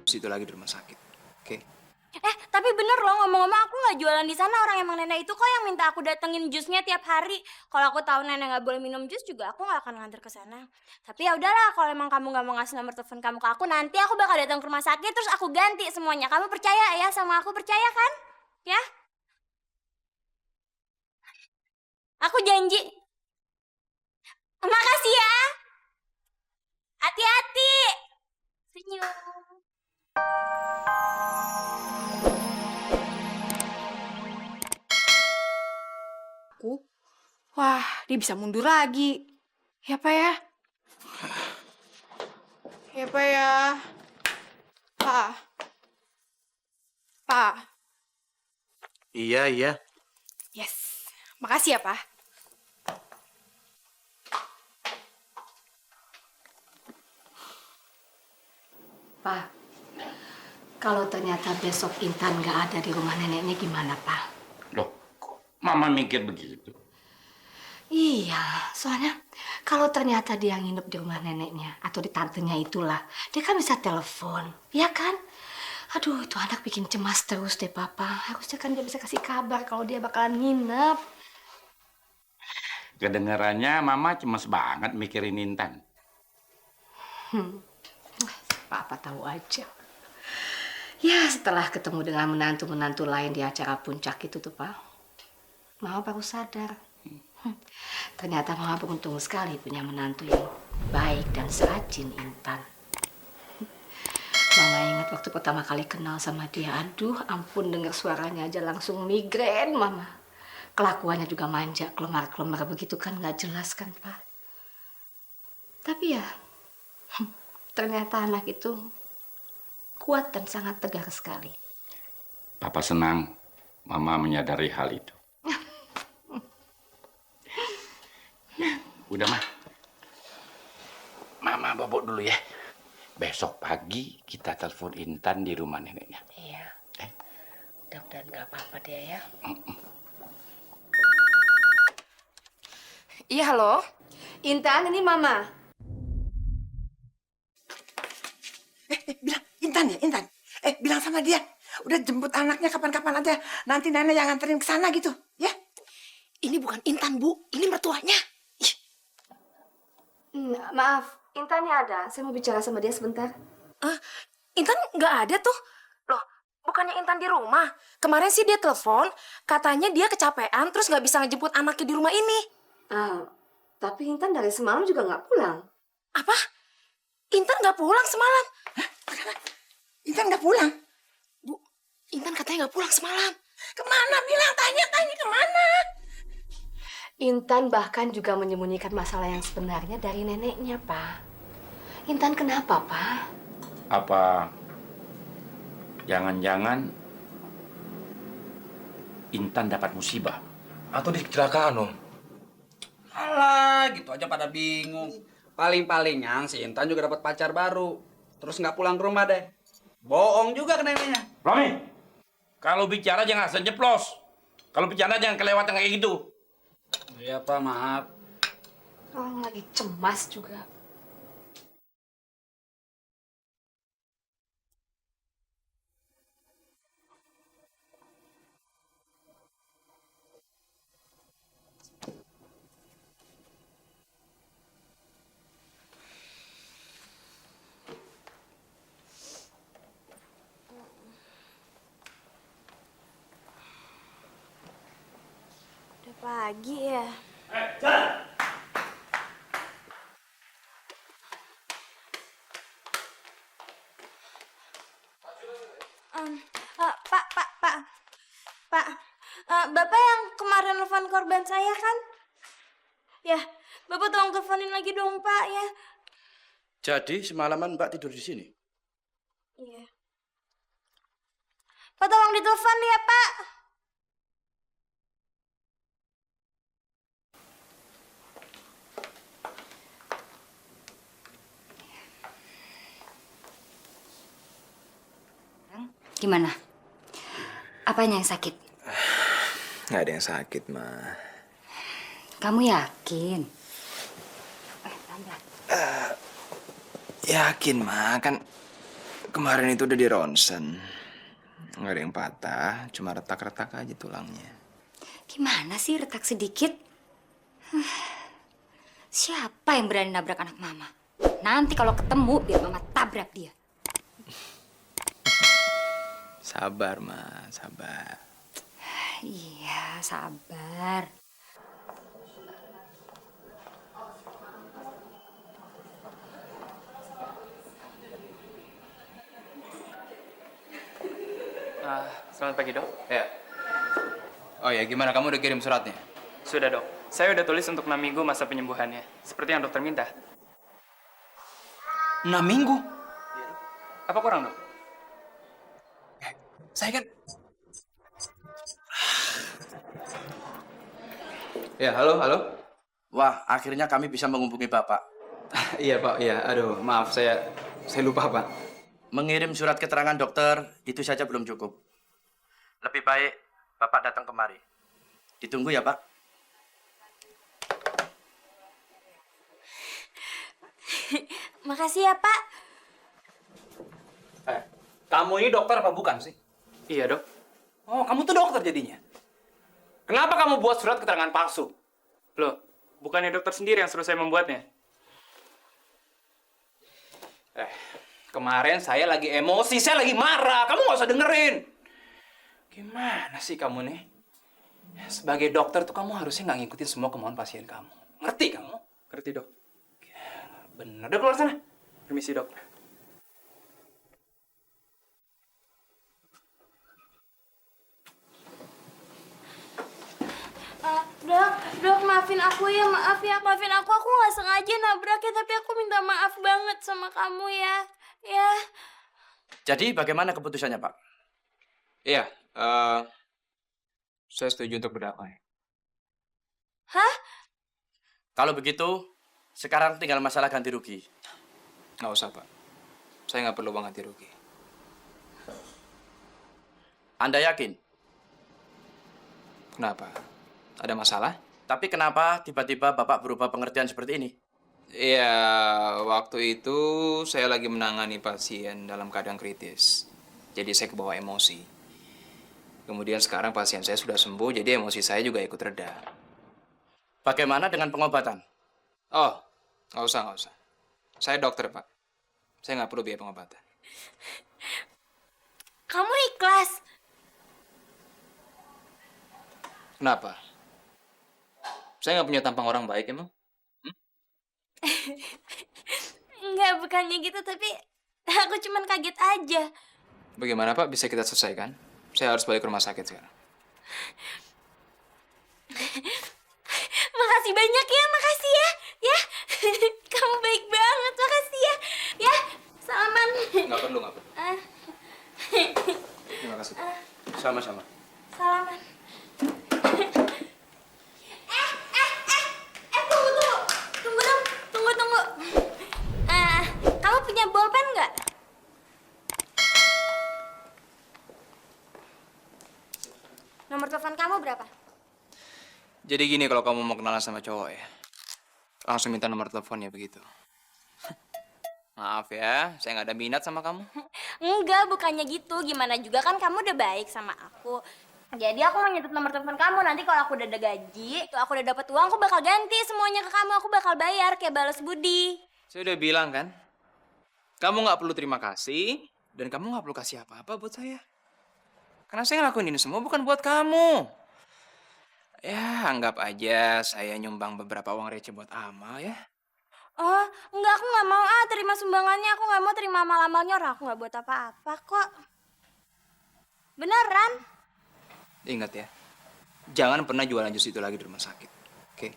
situ lagi di rumah sakit. Oke? Tapi bener loh, ngomong-ngomong aku nggak jualan di sana. Orang emang nenek itu kok yang minta aku datengin jusnya tiap hari. Kalau aku tahu nenek nggak boleh minum jus juga, aku nggak akan nganter ke sana. Tapi ya udahlah, kalau emang kamu nggak mau ngasih nomor telepon kamu ke aku, nanti aku bakal datang ke rumah sakit terus aku ganti semuanya. Kamu percaya ya sama aku? Percaya kan? Ya? Aku janji. Makasih ya. Hati-hati. Senyum. Aku? Wah, dia bisa mundur lagi. Ya, Pak ya? Ya, Pak ya? Pak? Pak? Iya, iya. Yes. Makasih ya, Pak. Pak, kalau ternyata besok Intan nggak ada di rumah neneknya gimana, Pak? Loh, kok Mama mikir begitu? Iya, soalnya kalau ternyata dia nginep di rumah neneknya atau di tantenya itulah, dia kan bisa telepon, ya kan? Aduh, itu anak bikin cemas terus deh, Papa. Harusnya kan dia bisa kasih kabar kalau dia bakalan nginep. Kedengarannya Mama cemas banget mikirin Intan. Papa tahu aja. Ya, setelah ketemu dengan menantu-menantu lain di acara puncak itu tuh, Pak. Mama baru sadar. Ternyata Mama beruntung sekali punya menantu yang baik dan serajin Intan. Mama ingat waktu pertama kali kenal sama dia. Aduh, ampun, dengar suaranya aja langsung migrain, Mama. Kelakuannya juga manja, kelemar-kelemar begitu kan nggak jelas kan, Pak. Tapi ya, ternyata anak itu kuat dan sangat tegar sekali. Papa senang Mama menyadari hal itu. Udah, Mah. Mama bobok dulu ya. Besok pagi kita telepon Intan di rumah neneknya. Iya. Mudah-mudahan nggak apa-apa dia ya. Iya, halo? Intan, ini Mama. Bilang, Intan ya, Intan. Bilang sama dia. Udah jemput anaknya kapan-kapan aja. Nanti nenek yang nganterin ke sana gitu, ya. Ini bukan Intan, Bu. Ini mertuanya. Maaf, Intannya ada. Saya mau bicara sama dia sebentar. Intan nggak ada tuh. Loh, bukannya Intan di rumah. Kemarin sih dia telepon, katanya dia kecapean terus nggak bisa ngejemput anaknya di rumah ini. Tapi Intan dari semalam juga nggak pulang. Apa? Intan nggak pulang semalam? Intan nggak pulang. Bu, Intan katanya nggak pulang semalam. Kemana bilang? Tanya kemana? Intan bahkan juga menyembunyikan masalah yang sebenarnya dari neneknya, Pak. Intan kenapa, Pak? Apa jangan-jangan Intan dapat musibah? Atau dia kecelakaan, Om? Alah, gitu aja pada bingung. Paling-palingan si Intan juga dapat pacar baru. Terus nggak pulang ke rumah deh. Bohong juga ke neneknya. Roni, kalau bicara jangan asal jeplos. Kalau bicara jangan kelewatan kayak gitu. Iya, Pak, maaf. Orang lagi cemas juga. Udah pagi ya. Jalan! Pak, Bapak yang kemarin telepon korban saya kan? Ya, Bapak tolong teleponin lagi dong, Pak, ya. Jadi semalaman Mbak tidur di sini? Iya. Pak, tolong ditelepon ya, Pak. Gimana? Apanya yang sakit? Nggak ada yang sakit, Ma. Kamu yakin? Yakin, Ma. Kan Kemarin itu udah di ronsen. Nggak ada yang patah, cuma retak-retak aja tulangnya. Gimana sih retak sedikit? Siapa yang berani nabrak anak mama? Nanti kalau ketemu, biar mama tabrak dia. Sabar, Ma, sabar. Iya, sabar. Selamat pagi, Dok. Ya. Oh ya, gimana? Kamu udah kirim suratnya? Sudah, Dok. Saya udah tulis untuk 6 minggu masa penyembuhannya. Seperti yang dokter minta. 6 minggu? Apa kurang, Dok? Saya kan... Ya, halo, halo. Wah, akhirnya kami bisa menghubungi Bapak. Iya, Pak. Iya, aduh, maaf saya lupa, Pak. Mengirim surat keterangan dokter itu saja belum cukup. Lebih baik Bapak datang kemari. Ditunggu ya, Pak. Makasih ya, Pak. Kamu ini dokter apa bukan sih? Iya, Dok. Oh, kamu tuh dokter jadinya. Kenapa kamu buat surat keterangan palsu? Loh, bukannya dokter sendiri yang suruh saya membuatnya? Kemarin saya lagi emosi, saya lagi marah. Kamu nggak usah dengerin. Gimana sih kamu nih? Sebagai dokter tuh kamu harusnya nggak ngikutin semua kemauan pasien kamu. Ngerti kamu? Ngerti, Dok. Bener, udah keluar sana. Permisi, Dok. Dok, maafin aku ya, maafin aku nggak sengaja nabraknya, tapi aku minta maaf banget sama kamu ya, ya. Jadi bagaimana keputusannya, Pak? Iya, saya setuju untuk berdamai. Hah? Kalau begitu, sekarang tinggal masalah ganti rugi. Nggak usah, Pak. Saya nggak perlu uang ganti rugi. Anda yakin? Kenapa? Ada masalah? Tapi kenapa tiba-tiba Bapak berubah pengertian seperti ini? Iya, waktu itu saya lagi menangani pasien dalam keadaan kritis. Jadi saya kebawa emosi. Kemudian sekarang pasien saya sudah sembuh, jadi emosi saya juga ikut reda. Bagaimana dengan pengobatan? Oh, nggak usah. Saya dokter, Pak. Saya nggak perlu biaya pengobatan. Kamu ikhlas? Kenapa? Saya nggak punya tampang orang baik, emang? Enggak, bukannya gitu, tapi aku cuman kaget aja. Bagaimana, Pak? Bisa kita selesaikan? Saya harus balik ke rumah sakit sekarang. Makasih banyak ya, makasih ya. Ya, kamu baik banget, makasih ya. Ya, salaman. Nggak perlu. Terima kasih, Pak. Sama-sama. Salaman. Tunggu. Kamu punya bolpen nggak? Nomor telepon kamu berapa? Jadi gini, kalau kamu mau kenalan sama cowok ya, langsung minta nomor teleponnya begitu. Maaf ya, saya nggak ada minat sama kamu. Enggak, bukannya gitu. Gimana juga kan kamu udah baik sama aku. Jadi aku mau nyetup nomor telepon kamu. Nanti kalau aku udah ada gaji, aku udah dapat uang, aku bakal ganti semuanya ke kamu. Aku bakal bayar kayak balas budi. Saya udah bilang kan, kamu nggak perlu terima kasih, dan kamu nggak perlu kasih apa-apa buat saya. Karena saya ngelakuin ini semua bukan buat kamu. Ya, anggap aja saya nyumbang beberapa uang receh buat Amal ya. Oh, enggak, aku nggak mau terima sumbangannya. Aku nggak mau terima amal-amalnya orang. Aku nggak buat apa-apa kok. Beneran? Ingat ya, jangan pernah jualan jus itu lagi di rumah sakit, oke?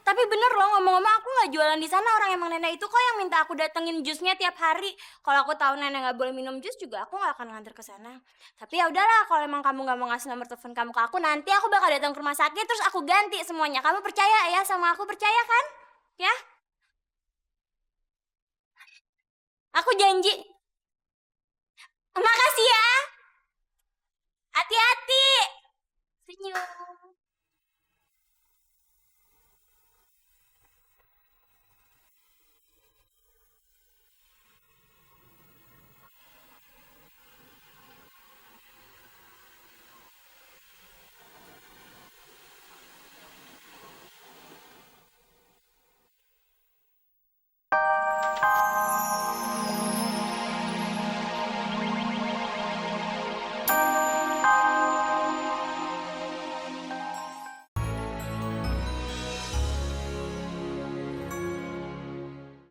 Tapi bener loh, ngomong-ngomong aku nggak jualan di sana. Orang emang nenek itu kok yang minta aku datengin jusnya tiap hari. Kalau aku tahu nenek nggak boleh minum jus juga, aku nggak akan nganter ke sana. Tapi ya udahlah, kalau emang kamu nggak mau ngasih nomor telepon kamu ke aku, nanti aku bakal datang ke rumah sakit terus aku ganti semuanya. Kamu percaya ya sama aku? Percaya kan? Ya? Aku janji. Makasih ya. Hati-hati. Senyum.